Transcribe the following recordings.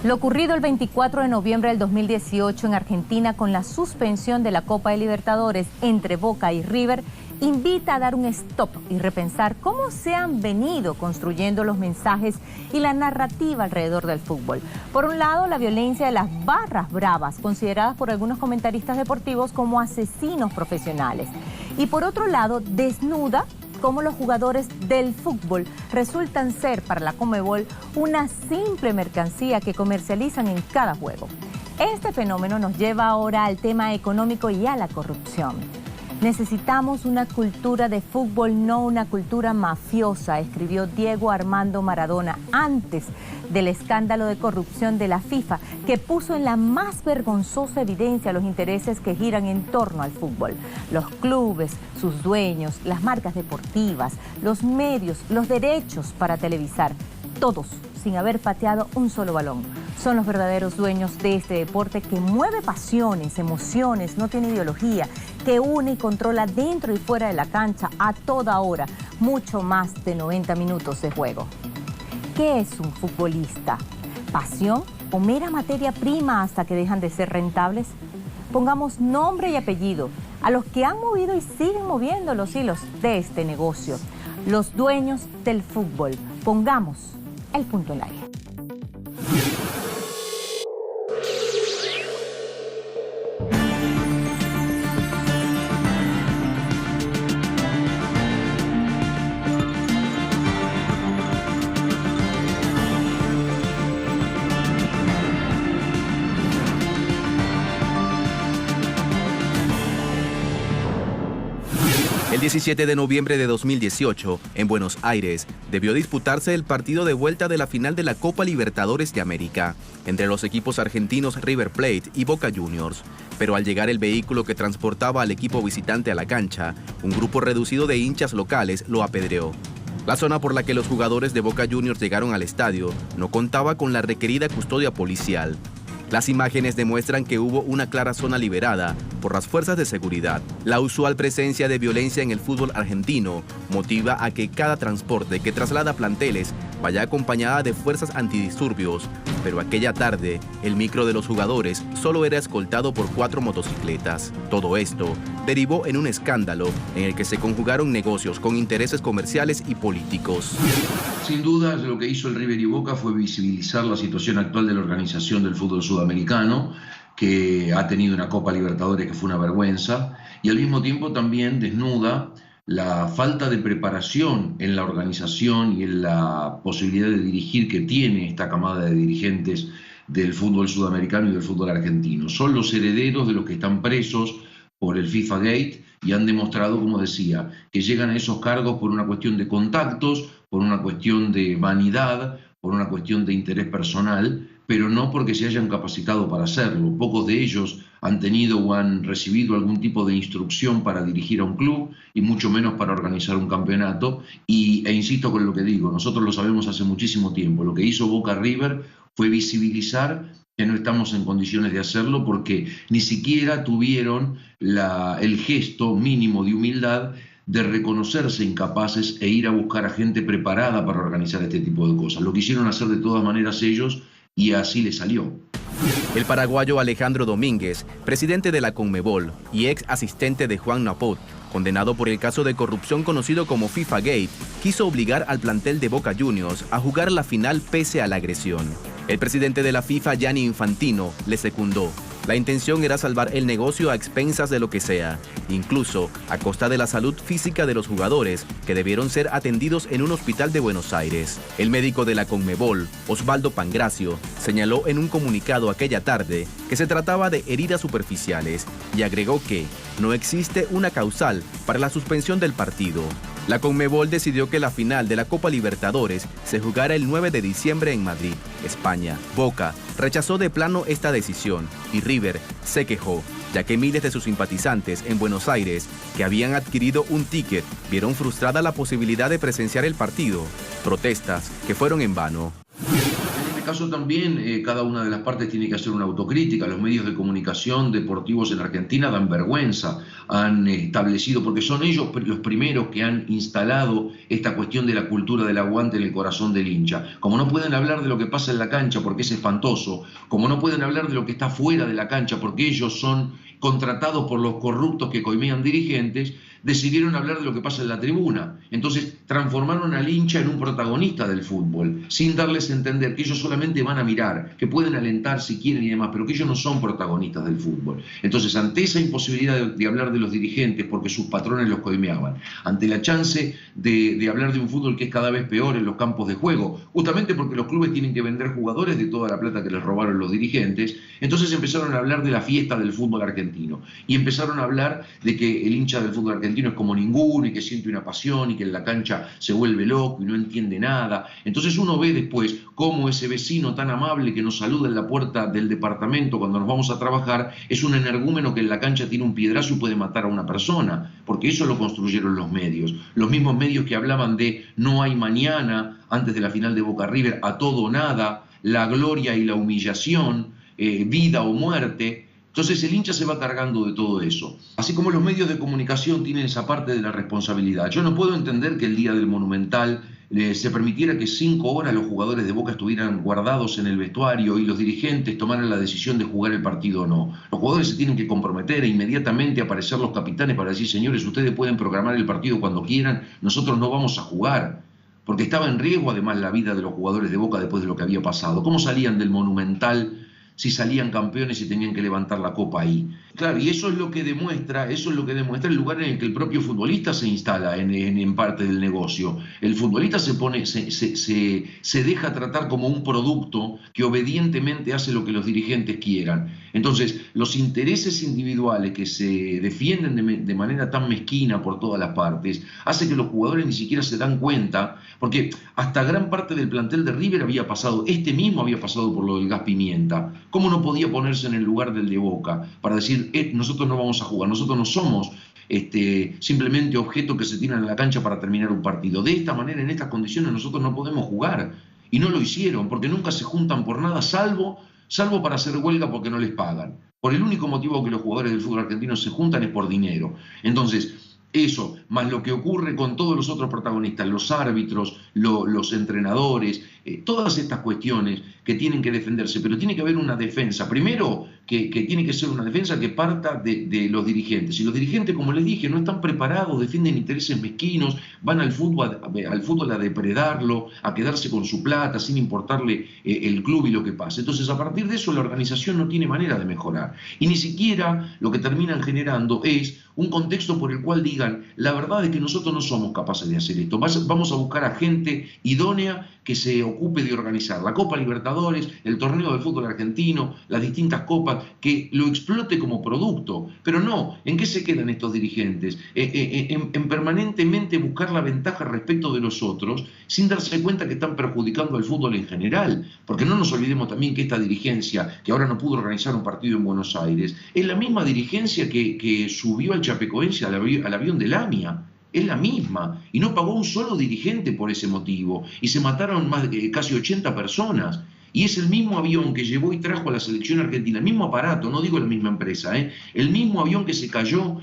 Lo ocurrido el 24 de noviembre del 2018 en Argentina con la suspensión de la Copa de Libertadores entre Boca y River invita a dar un stop y repensar cómo se han venido construyendo los mensajes y la narrativa alrededor del fútbol. Por un lado, la violencia de las barras bravas, consideradas por algunos comentaristas deportivos como asesinos profesionales. Y por otro lado, desnuda cómo los jugadores del fútbol resultan ser para la Conmebol una simple mercancía que comercializan en cada juego. Este fenómeno nos lleva ahora al tema económico y a la corrupción. Necesitamos una cultura de fútbol, no una cultura mafiosa, escribió Diego Armando Maradona antes del escándalo de corrupción de la FIFA, que puso en la más vergonzosa evidencia los intereses que giran en torno al fútbol. Los clubes, sus dueños, las marcas deportivas, los medios, los derechos para televisar, todos sin haber pateado un solo balón. Son los verdaderos dueños de este deporte que mueve pasiones, emociones, no tiene ideología, que une y controla dentro y fuera de la cancha a toda hora, mucho más de 90 minutos de juego. ¿Qué es un futbolista? ¿Pasión o mera materia prima hasta que dejan de ser rentables? Pongamos nombre y apellido a los que han movido y siguen moviendo los hilos de este negocio. Los dueños del fútbol. Pongamos el punto en la I. El 17 de noviembre de 2018, en Buenos Aires, debió disputarse el partido de vuelta de la final de la Copa Libertadores de América, entre los equipos argentinos River Plate y Boca Juniors. Pero al llegar el vehículo que transportaba al equipo visitante a la cancha, un grupo reducido de hinchas locales lo apedreó. La zona por la que los jugadores de Boca Juniors llegaron al estadio no contaba con la requerida custodia policial. Las imágenes demuestran que hubo una clara zona liberada por las fuerzas de seguridad. La usual presencia de violencia en el fútbol argentino motiva a que cada transporte que traslada planteles vaya acompañada de fuerzas antidisturbios, pero aquella tarde el micro de los jugadores solo era escoltado por 4 motocicletas. Todo esto derivó en un escándalo en el que se conjugaron negocios con intereses comerciales y políticos. Sin duda, lo que hizo el River y Boca fue visibilizar la situación actual de la organización del fútbol sudamericano, que ha tenido una Copa Libertadores que fue una vergüenza, y al mismo tiempo también desnuda la falta de preparación en la organización y en la posibilidad de dirigir que tiene esta camada de dirigentes del fútbol sudamericano y del fútbol argentino. Son los herederos de los que están presos por el FIFA Gate y han demostrado, como decía, que llegan a esos cargos por una cuestión de contactos, por una cuestión de vanidad, por una cuestión de interés personal, pero no porque se hayan capacitado para hacerlo. Pocos de ellos han tenido o han recibido algún tipo de instrucción para dirigir a un club y mucho menos para organizar un campeonato. E insisto con lo que digo, nosotros lo sabemos hace muchísimo tiempo. Lo que hizo Boca River fue visibilizar que no estamos en condiciones de hacerlo porque ni siquiera tuvieron el gesto mínimo de humildad de reconocerse incapaces e ir a buscar a gente preparada para organizar este tipo de cosas. Lo quisieron hacer de todas maneras ellos y así les salió. El paraguayo Alejandro Domínguez, presidente de la Conmebol y ex asistente de Juan Napot, condenado por el caso de corrupción conocido como FIFA Gate, quiso obligar al plantel de Boca Juniors a jugar la final pese a la agresión. El presidente de la FIFA, Gianni Infantino, le secundó. La intención era salvar el negocio a expensas de lo que sea, incluso a costa de la salud física de los jugadores, que debieron ser atendidos en un hospital de Buenos Aires. El médico de la Conmebol, Osvaldo Pangracio, señaló en un comunicado aquella tarde que se trataba de heridas superficiales y agregó que no existe una causal para la suspensión del partido. La Conmebol decidió que la final de la Copa Libertadores se jugara el 9 de diciembre en Madrid, España. Boca rechazó de plano esta decisión y River se quejó, ya que miles de sus simpatizantes en Buenos Aires, que habían adquirido un ticket, vieron frustrada la posibilidad de presenciar el partido. Protestas que fueron en vano. En este caso también cada una de las partes tiene que hacer una autocrítica. Los medios de comunicación deportivos en Argentina dan vergüenza, han establecido, porque son ellos los primeros que han instalado esta cuestión de la cultura del aguante en el corazón del hincha. Como no pueden hablar de lo que pasa en la cancha porque es espantoso, como no pueden hablar de lo que está fuera de la cancha porque ellos son contratados por los corruptos que coimean dirigentes, decidieron hablar de lo que pasa en la tribuna. Entonces transformaron al hincha en un protagonista del fútbol, sin darles a entender que ellos solamente van a mirar, que pueden alentar si quieren y demás, pero que ellos no son protagonistas del fútbol. Entonces, ante esa imposibilidad de hablar de los dirigentes porque sus patrones los coimeaban, ante la chance de hablar de un fútbol que es cada vez peor en los campos de juego, justamente porque los clubes tienen que vender jugadores de toda la plata que les robaron los dirigentes, entonces empezaron a hablar de la fiesta del fútbol argentino y empezaron a hablar de que el hincha del fútbol argentino es como ninguno y que siente una pasión y que en la cancha se vuelve loco y no entiende nada. Entonces uno ve después cómo ese vecino tan amable que nos saluda en la puerta del departamento cuando nos vamos a trabajar es un energúmeno que en la cancha tiene un piedrazo y puede matar a una persona, porque eso lo construyeron los medios mismos medios que hablaban de no hay mañana antes de la final de Boca River, a todo o nada, la gloria y la humillación, vida o muerte. Entonces el hincha se va cargando de todo eso. Así como los medios de comunicación tienen esa parte de la responsabilidad. Yo no puedo entender que el día del Monumental se permitiera que 5 horas los jugadores de Boca estuvieran guardados en el vestuario y los dirigentes tomaran la decisión de jugar el partido o no. Los jugadores se tienen que comprometer e inmediatamente aparecer los capitanes para decir, señores, ustedes pueden programar el partido cuando quieran, nosotros no vamos a jugar. Porque estaba en riesgo además la vida de los jugadores de Boca después de lo que había pasado. ¿Cómo salían del Monumental si salían campeones y tenían que levantar la copa ahí? Claro, y eso es lo que demuestra el lugar en el que el propio futbolista se instala en parte del negocio. El futbolista se deja tratar como un producto que obedientemente hace lo que los dirigentes quieran. Entonces, los intereses individuales que se defienden de manera tan mezquina por todas las partes, hace que los jugadores ni siquiera se dan cuenta, porque hasta gran parte del plantel de River había pasado por lo del gas pimienta. ¿Cómo no podía ponerse en el lugar del de Boca para decir, nosotros no vamos a jugar, nosotros no somos simplemente objetos que se tiran a la cancha para terminar un partido? De esta manera, en estas condiciones, nosotros no podemos jugar. Y no lo hicieron, porque nunca se juntan por nada, salvo para hacer huelga porque no les pagan. Por el único motivo que los jugadores del fútbol argentino se juntan es por dinero. Entonces, eso, más lo que ocurre con todos los otros protagonistas, los árbitros, los entrenadores, todas estas cuestiones que tienen que defenderse, pero tiene que haber una defensa. Primero, que tiene que ser una defensa que parta de los dirigentes. Y los dirigentes, como les dije, no están preparados, defienden intereses mezquinos, van al fútbol a depredarlo, a quedarse con su plata, sin importarle el club y lo que pasa. Entonces, a partir de eso, la organización no tiene manera de mejorar. Y ni siquiera lo que terminan generando es un contexto por el cual digan, la verdad es que nosotros no somos capaces de hacer esto, vamos a buscar a gente idónea que se ocupe de organizar la Copa Libertadores, el torneo del fútbol argentino, las distintas copas, que lo explote como producto. Pero no, ¿en qué se quedan estos dirigentes? En permanentemente buscar la ventaja respecto de los otros, sin darse cuenta que están perjudicando al fútbol en general. Porque no nos olvidemos también que esta dirigencia, que ahora no pudo organizar un partido en Buenos Aires, es la misma dirigencia que subió al Chapecoense al avión de Lamia. Es la misma, y no pagó un solo dirigente por ese motivo, y se mataron casi 80 personas, y es el mismo avión que llevó y trajo a la selección argentina, el mismo aparato, no digo la misma empresa, el mismo avión que se cayó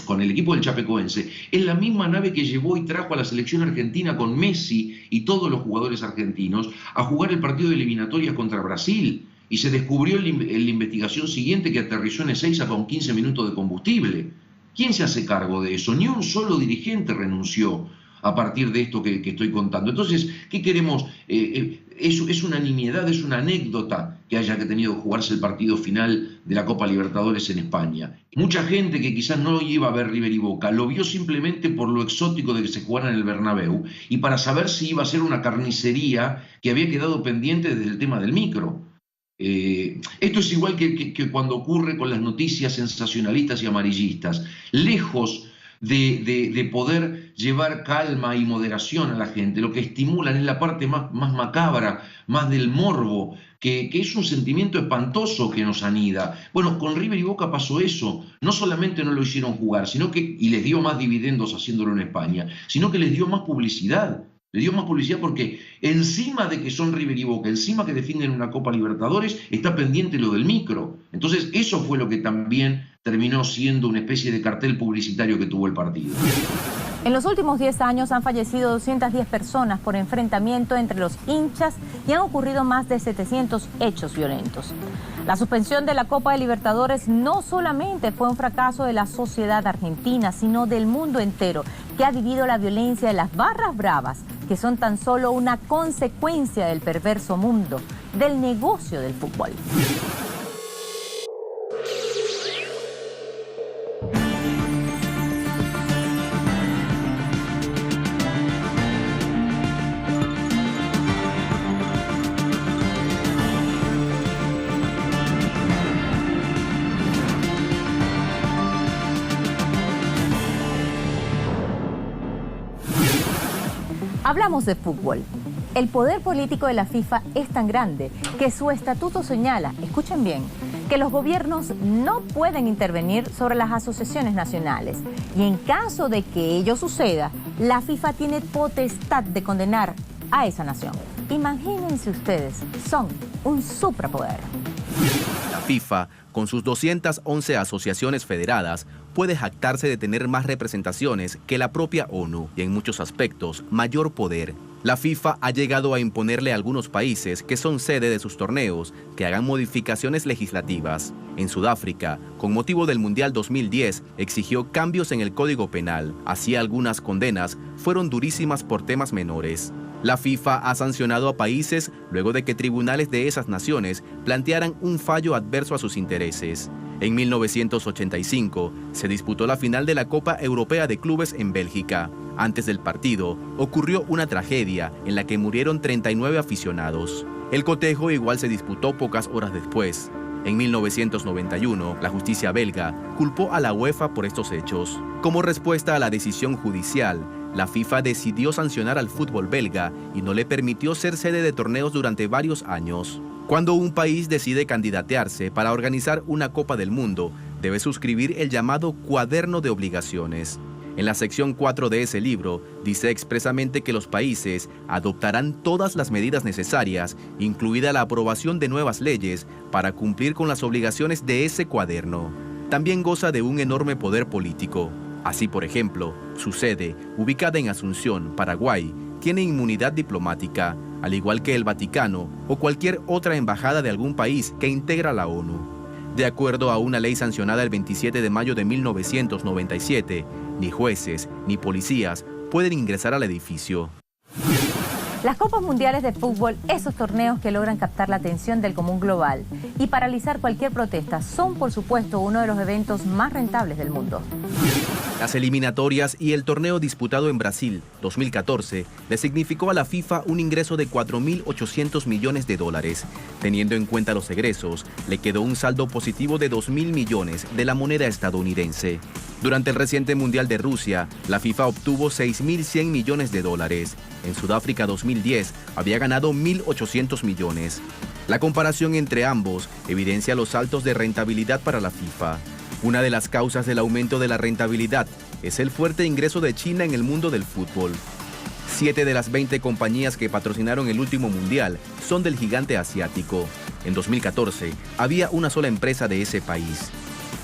con el equipo del Chapecoense, es la misma nave que llevó y trajo a la selección argentina con Messi y todos los jugadores argentinos a jugar el partido de eliminatorias contra Brasil. Y se descubrió en la investigación siguiente que aterrizó en Ezeiza con 15 minutos de combustible. ¿Quién se hace cargo de eso? Ni un solo dirigente renunció a partir de esto que estoy contando. Entonces, ¿qué queremos? Es una nimiedad, es una anécdota que haya tenido que jugarse el partido final de la Copa Libertadores en España. Mucha gente que quizás no iba a ver River y Boca, lo vio simplemente por lo exótico de que se jugara en el Bernabéu y para saber si iba a ser una carnicería que había quedado pendiente desde el tema del micro. Esto es igual que cuando ocurre con las noticias sensacionalistas y amarillistas. Lejos de poder llevar calma y moderación a la gente, lo que estimulan es la parte más macabra, más del morbo, que es un sentimiento espantoso que nos anida. Bueno, con River y Boca pasó eso. No solamente no lo hicieron jugar, y les dio más dividendos haciéndolo en España, sino que les dio más publicidad. Le dio más publicidad porque encima de que son River y Boca, encima que defienden una Copa Libertadores, está pendiente lo del micro. Entonces eso fue lo que también terminó siendo una especie de cartel publicitario que tuvo el partido. En los últimos 10 años han fallecido 210 personas por enfrentamiento entre los hinchas y han ocurrido más de 700 hechos violentos. La suspensión de la Copa de Libertadores no solamente fue un fracaso de la sociedad argentina, sino del mundo entero, que ha vivido la violencia de las barras bravas, que son tan solo una consecuencia del perverso mundo, del negocio del fútbol. Hablamos de fútbol. El poder político de la FIFA es tan grande que su estatuto señala, escuchen bien, que los gobiernos no pueden intervenir sobre las asociaciones nacionales. Y en caso de que ello suceda, la FIFA tiene potestad de condenar a esa nación. Imagínense ustedes, son un suprapoder. La FIFA, con sus 211 asociaciones federadas, puede jactarse de tener más representaciones que la propia ONU y en muchos aspectos mayor poder. La FIFA ha llegado a imponerle a algunos países que son sede de sus torneos que hagan modificaciones legislativas. En Sudáfrica, con motivo del Mundial 2010, exigió cambios en el Código Penal. Así algunas condenas fueron durísimas por temas menores. La FIFA ha sancionado a países luego de que tribunales de esas naciones plantearan un fallo adverso a sus intereses. En 1985 se disputó la final de la Copa Europea de Clubes en Bélgica. Antes del partido ocurrió una tragedia en la que murieron 39 aficionados. El cotejo igual se disputó pocas horas después. En 1991, la justicia belga culpó a la UEFA por estos hechos. Como respuesta a la decisión judicial, la FIFA decidió sancionar al fútbol belga y no le permitió ser sede de torneos durante varios años. Cuando un país decide candidatearse para organizar una Copa del Mundo, debe suscribir el llamado Cuaderno de Obligaciones. En la sección 4 de ese libro, dice expresamente que los países adoptarán todas las medidas necesarias, incluida la aprobación de nuevas leyes, para cumplir con las obligaciones de ese cuaderno. También goza de un enorme poder político. Así, por ejemplo, su sede, ubicada en Asunción, Paraguay, tiene inmunidad diplomática, al igual que el Vaticano o cualquier otra embajada de algún país que integra la ONU. De acuerdo a una ley sancionada el 27 de mayo de 1997, ni jueces ni policías pueden ingresar al edificio. Las Copas Mundiales de Fútbol, esos torneos que logran captar la atención del común global y paralizar cualquier protesta, son por supuesto uno de los eventos más rentables del mundo. Las eliminatorias y el torneo disputado en Brasil 2014 le significó a la FIFA un ingreso de 4.800 millones de dólares. Teniendo en cuenta los egresos, le quedó un saldo positivo de 2.000 millones de la moneda estadounidense. Durante el reciente Mundial de Rusia, la FIFA obtuvo 6.100 millones de dólares. En Sudáfrica 2010 había ganado 1.800 millones. La comparación entre ambos evidencia los saltos de rentabilidad para la FIFA. Una de las causas del aumento de la rentabilidad es el fuerte ingreso de China en el mundo del fútbol. 7 de las 20 compañías que patrocinaron el último mundial son del gigante asiático. En 2014 había una sola empresa de ese país.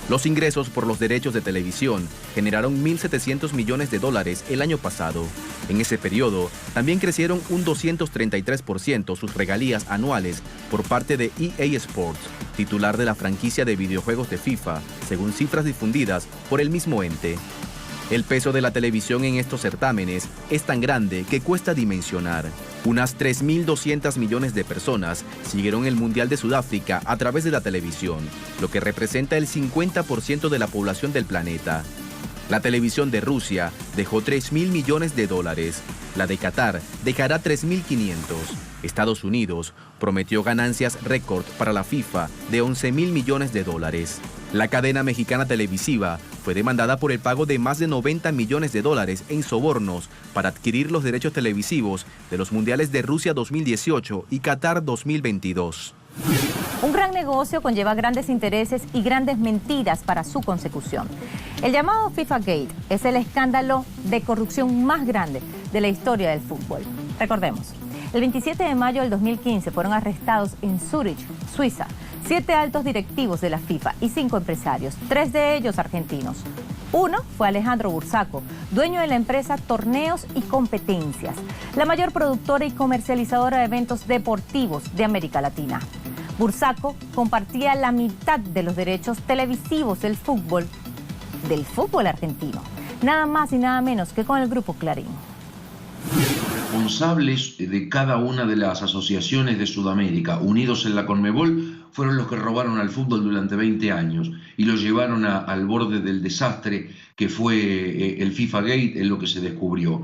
Los ingresos por los derechos de televisión generaron 1.700 millones de dólares el año pasado. En ese periodo, también crecieron un 233% sus regalías anuales por parte de EA Sports, titular de la franquicia de videojuegos de FIFA, según cifras difundidas por el mismo ente. El peso de la televisión en estos certámenes es tan grande que cuesta dimensionar. Unas 3.200 millones de personas siguieron el Mundial de Sudáfrica a través de la televisión, lo que representa el 50% de la población del planeta. La televisión de Rusia dejó 3.000 millones de dólares. La de Qatar dejará 3.500. Estados Unidos prometió ganancias récord para la FIFA de 11.000 millones de dólares. La cadena mexicana televisiva fue demandada por el pago de más de 90 millones de dólares en sobornos para adquirir los derechos televisivos de los mundiales de Rusia 2018 y Qatar 2022. Un gran negocio conlleva grandes intereses y grandes mentiras para su consecución. El llamado FIFA Gate es el escándalo de corrupción más grande de la historia del fútbol. Recordemos, el 27 de mayo del 2015 fueron arrestados en Zúrich, Suiza, 7 altos directivos de la FIFA y 5 empresarios, 3 de ellos argentinos. Uno fue Alejandro Bursaco, dueño de la empresa Torneos y Competencias, la mayor productora y comercializadora de eventos deportivos de América Latina. Bursaco compartía la mitad de los derechos televisivos del fútbol argentino, nada más y nada menos que con el Grupo Clarín. Responsables de cada una de las asociaciones de Sudamérica, unidos en la Conmebol, fueron los que robaron al fútbol durante 20 años y lo llevaron al borde del desastre que fue el FIFA Gate, en lo que se descubrió.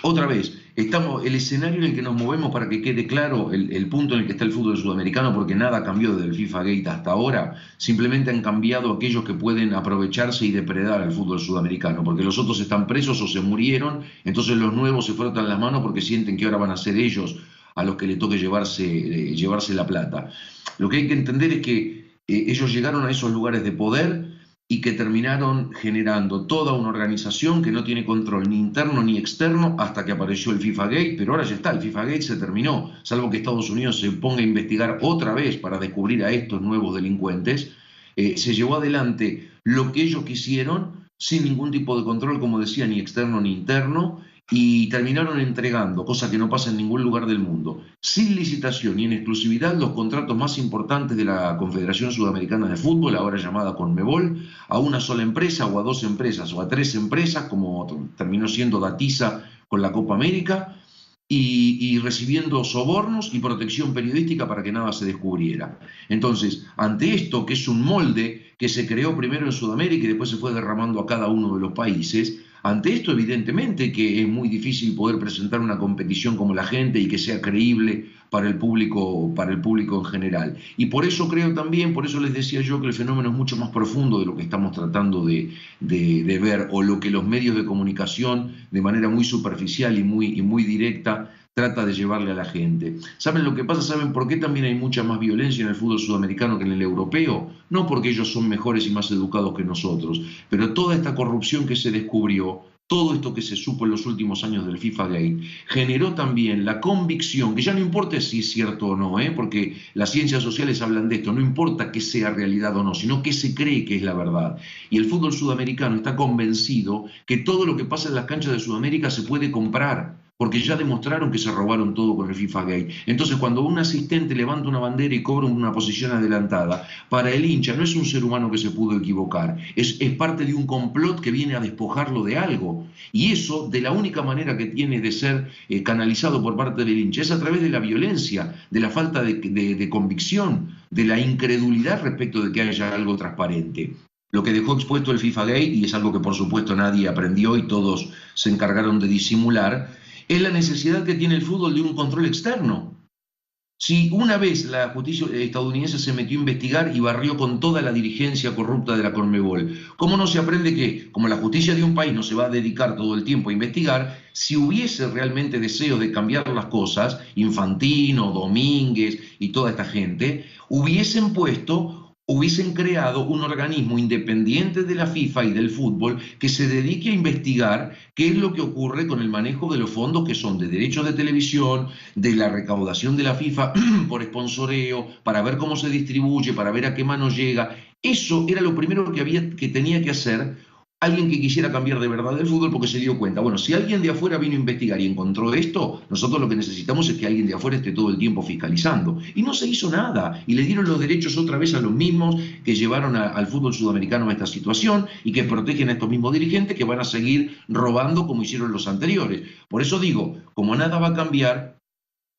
Otra vez, el escenario en el que nos movemos, para que quede claro el punto en el que está el fútbol sudamericano, porque nada cambió desde el FIFA Gate hasta ahora, simplemente han cambiado aquellos que pueden aprovecharse y depredar al fútbol sudamericano, porque los otros están presos o se murieron, entonces los nuevos se frotan las manos porque sienten que ahora van a ser ellos a los que le toque llevarse la plata. Lo que hay que entender es que ellos llegaron a esos lugares de poder y que terminaron generando toda una organización que no tiene control ni interno ni externo hasta que apareció el FIFA Gate, pero ahora ya está, el FIFA Gate se terminó, salvo que Estados Unidos se ponga a investigar otra vez para descubrir a estos nuevos delincuentes. Se llevó adelante lo que ellos quisieron sin ningún tipo de control, como decía, ni externo ni interno, y terminaron entregando, cosa que no pasa en ningún lugar del mundo, sin licitación y en exclusividad, los contratos más importantes de la Confederación Sudamericana de Fútbol, ahora llamada Conmebol, a una sola empresa o a 2 empresas o a 3 empresas, como terminó siendo Datiza con la Copa América, y recibiendo sobornos y protección periodística para que nada se descubriera. Entonces, ante esto, que es un molde que se creó primero en Sudamérica y después se fue derramando a cada uno de los países, ante esto, evidentemente, que es muy difícil poder presentar una competición como la gente y que sea creíble para el público en general. Y por eso creo también, por eso les decía yo que el fenómeno es mucho más profundo de lo que estamos tratando de ver, o lo que los medios de comunicación, de manera muy superficial y muy directa, trata de llevarle a la gente. ¿Saben lo que pasa? ¿Saben por qué también hay mucha más violencia en el fútbol sudamericano que en el europeo? No porque ellos son mejores y más educados que nosotros, pero toda esta corrupción que se descubrió, todo esto que se supo en los últimos años del FIFA Gate, generó también la convicción, que ya no importa si es cierto o no, porque las ciencias sociales hablan de esto, no importa que sea realidad o no, sino que se cree que es la verdad. Y el fútbol sudamericano está convencido que todo lo que pasa en las canchas de Sudamérica se puede comprar, porque ya demostraron que se robaron todo con el FIFA Gate. Entonces, cuando un asistente levanta una bandera y cobra una posición adelantada, para el hincha no es un ser humano que se pudo equivocar, es parte de un complot que viene a despojarlo de algo. Y eso, de la única manera que tiene de ser canalizado por parte del hincha, es a través de la violencia, de la falta de convicción, de la incredulidad respecto de que haya algo transparente. Lo que dejó expuesto el FIFA Gate, y es algo que por supuesto nadie aprendió y todos se encargaron de disimular, es la necesidad que tiene el fútbol de un control externo. Si una vez la justicia estadounidense se metió a investigar y barrió con toda la dirigencia corrupta de la Conmebol, ¿cómo no se aprende que, como la justicia de un país no se va a dedicar todo el tiempo a investigar, si hubiese realmente deseo de cambiar las cosas, Infantino, Domínguez y toda esta gente, hubiesen creado un organismo independiente de la FIFA y del fútbol que se dedique a investigar qué es lo que ocurre con el manejo de los fondos que son de derechos de televisión, de la recaudación de la FIFA por sponsoreo, para ver cómo se distribuye, para ver a qué mano llega. Eso era lo primero que tenía que hacer alguien que quisiera cambiar de verdad el fútbol, porque se dio cuenta, bueno, si alguien de afuera vino a investigar y encontró esto, nosotros lo que necesitamos es que alguien de afuera esté todo el tiempo fiscalizando. Y no se hizo nada, y le dieron los derechos otra vez a los mismos que llevaron al fútbol sudamericano a esta situación y que protegen a estos mismos dirigentes que van a seguir robando como hicieron los anteriores. Por eso digo, como nada va a cambiar,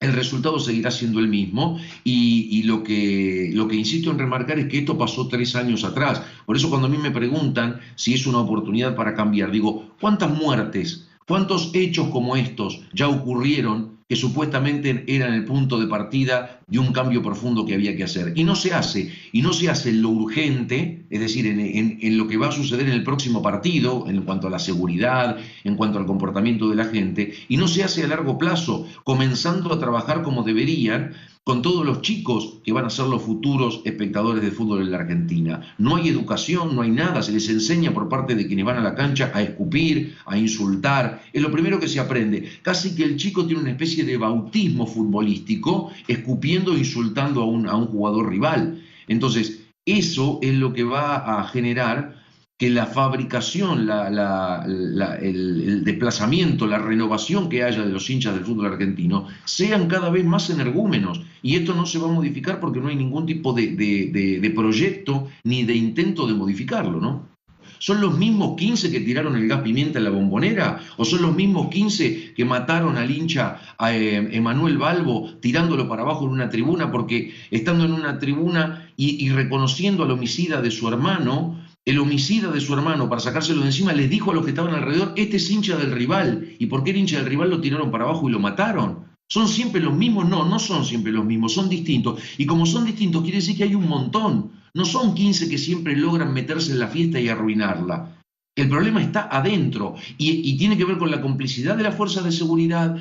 el resultado seguirá siendo el mismo y lo que insisto en remarcar es que esto pasó 3 años atrás. Por eso cuando a mí me preguntan si es una oportunidad para cambiar, digo, ¿cuántas muertes, cuántos hechos como estos ya ocurrieron que supuestamente eran el punto de partida de un cambio profundo que había que hacer? Y no se hace en lo urgente, es decir, en lo que va a suceder en el próximo partido, en cuanto a la seguridad, en cuanto al comportamiento de la gente, y no se hace a largo plazo, comenzando a trabajar como deberían con todos los chicos que van a ser los futuros espectadores de fútbol en la Argentina. No hay educación, no hay nada, se les enseña por parte de quienes van a la cancha a escupir, a insultar, es lo primero que se aprende. Casi que el chico tiene una especie de bautismo futbolístico, escupiendo e insultando a un jugador rival. Entonces, eso es lo que va a generar que la fabricación, el desplazamiento, la renovación que haya de los hinchas del fútbol argentino sean cada vez más energúmenos. Y esto no se va a modificar porque no hay ningún tipo de proyecto ni de intento de modificarlo, ¿no? ¿Son los mismos 15 que tiraron el gas pimienta en la Bombonera? ¿O son los mismos 15 que mataron al hincha a Emanuel Balbo tirándolo para abajo en una tribuna porque estando en una tribuna y reconociendo al homicida de su hermano, el homicida de su hermano, para sacárselo de encima, les dijo a los que estaban alrededor, este es hincha del rival, y porque era hincha del rival lo tiraron para abajo y lo mataron? ¿Son siempre los mismos? No, no son siempre los mismos, son distintos. Y como son distintos, quiere decir que hay un montón. No son 15 que siempre logran meterse en la fiesta y arruinarla. El problema está adentro y tiene que ver con la complicidad de las fuerzas de seguridad,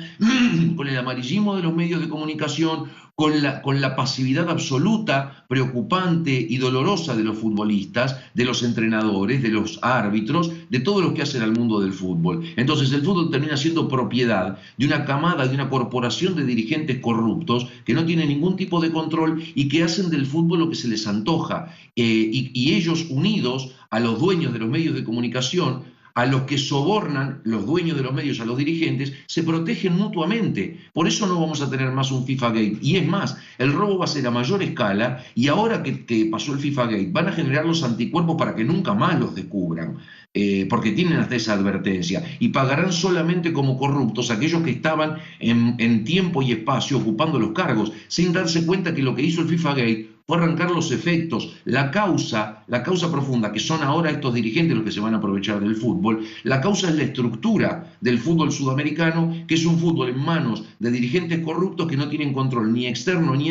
con el amarillismo de los medios de comunicación, con la pasividad absoluta, preocupante y dolorosa de los futbolistas, de los entrenadores, de los árbitros, de todos los que hacen al mundo del fútbol. Entonces el fútbol termina siendo propiedad de una camada, de una corporación de dirigentes corruptos que no tienen ningún tipo de control y que hacen del fútbol lo que se les antoja. Y ellos unidos a los dueños de los medios de comunicación, a los que sobornan los dueños de los medios, a los dirigentes, se protegen mutuamente. Por eso no vamos a tener más un FIFA Gate. Y es más, el robo va a ser a mayor escala y ahora que pasó el FIFA Gate van a generar los anticuerpos para que nunca más los descubran. Porque tienen hasta esa advertencia. Y pagarán solamente como corruptos aquellos que estaban en tiempo y espacio ocupando los cargos, sin darse cuenta que lo que hizo el FIFA Gate fue arrancar los efectos, la causa profunda, que son ahora estos dirigentes los que se van a aprovechar del fútbol. La causa es la estructura del fútbol sudamericano, que es un fútbol en manos de dirigentes corruptos que no tienen control ni externo ni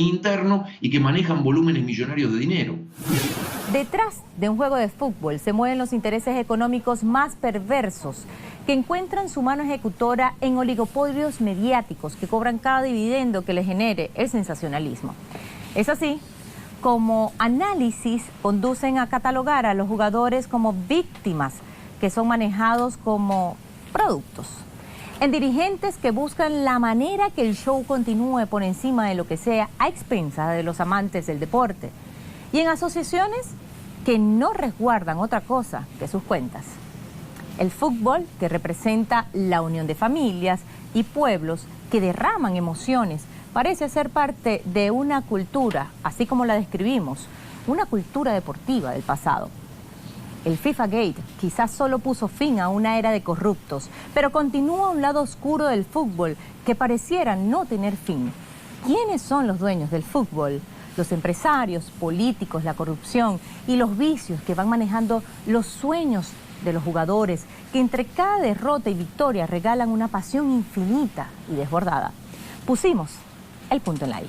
interno y que manejan volúmenes millonarios de dinero. Detrás de un juego de fútbol se mueven los intereses económicos más perversos que encuentran su mano ejecutora en oligopolios mediáticos que cobran cada dividendo que les genere el sensacionalismo. Es así como análisis conducen a catalogar a los jugadores como víctimas que son manejados como productos, en dirigentes que buscan la manera que el show continúe por encima de lo que sea a expensas de los amantes del deporte, y en asociaciones que no resguardan otra cosa que sus cuentas. El fútbol, que representa la unión de familias y pueblos que derraman emociones, parece ser parte de una cultura, así como la describimos, una cultura deportiva del pasado. El FIFA Gate quizás solo puso fin a una era de corruptos, pero continúa un lado oscuro del fútbol que pareciera no tener fin. ¿Quiénes son los dueños del fútbol? Los empresarios, políticos, la corrupción y los vicios que van manejando los sueños de los jugadores, que entre cada derrota y victoria regalan una pasión infinita y desbordada. Pusimos el punto en la I.